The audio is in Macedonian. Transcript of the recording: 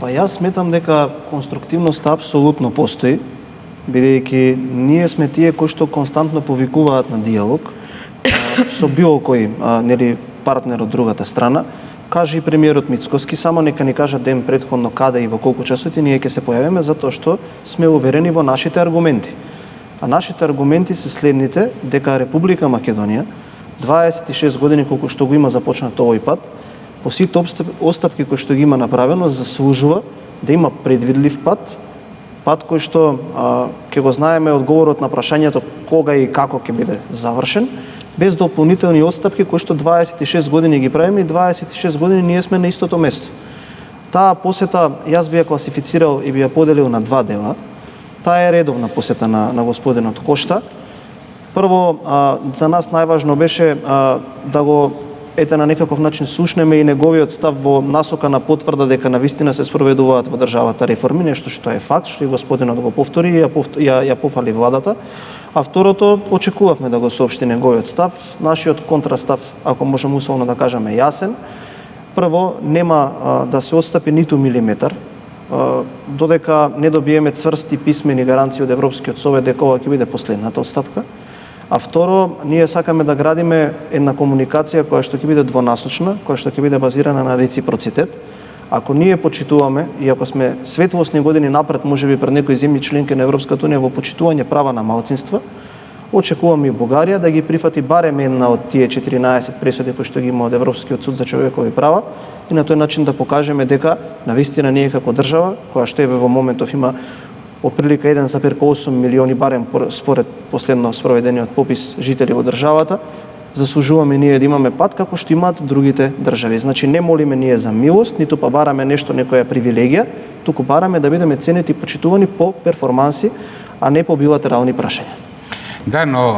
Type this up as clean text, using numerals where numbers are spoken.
Па јас сметам дека конструктивноста апсолутно постои, бидејќи ние сме тие кои што константно повикуваат на диалог со било кој нели партнер од другата страна. Каже и премиерот Мицкоски, само нека ни кажа ден претходно каде и во колку часот и ние ќе се појавиме, затоа што сме уверени во нашите аргументи. А нашите аргументи се следните, дека Република Македонија 26 години колку што го има започнат овој пат, по сите отстапки кои што ги има направено, заслужува да има предвидлив пат кој што ќе го знаеме одговорот на прашањето кога и како ќе биде завршен, без дополнителни отстапки кои што 26 години ги правиме и 26 години ние сме на истото место. Таа посета јас би ја класифицирал и би ја поделил на два дела. Таа е редовна посета на господинот Кошта. Прво, за нас најважно беше да го на некаков начин слушнеме и неговиот став во насока на потврда дека навистина се спроведуваат во државата реформи, нешто што е факт, што и господинот го повтори и ја пофали владата. А второто, очекувавме да го соопшти неговиот став. Нашиот контрастав, ако можеме условно да кажеме, јасен. Прво, нема да се отстапи ниту милиметар, додека не добиеме цврсти писмени гаранции од Европскиот совет дека ова ќе биде последната отстапка. А второ, ние сакаме да градиме една комуникација која што ќе биде двонасочна, која што ќе биде базирана на реципроцитет. Ако ние почитуваме и ако сме светлосни години напред, можеби пред некои земји членки на Европската унија во почитување права на малцинства, очекуваме и Бугарија да ги прифати барем една од тие 14 пресуди кои што ги има од Европскиот суд за човекови права и на тој начин да покажеме дека навистина ние како држава, која што еве во моментов има отприлика 1,8 милиони барем според последно спроведениот попис жители во државата, заслужуваме ние да имаме пат како што имаат другите држави. Значи не молиме ние за милост, ниту па бараме нешто, некоја привилегија, туку бараме да бидеме ценети и почитувани по перформанси, а не по билатерални прашања. Да, но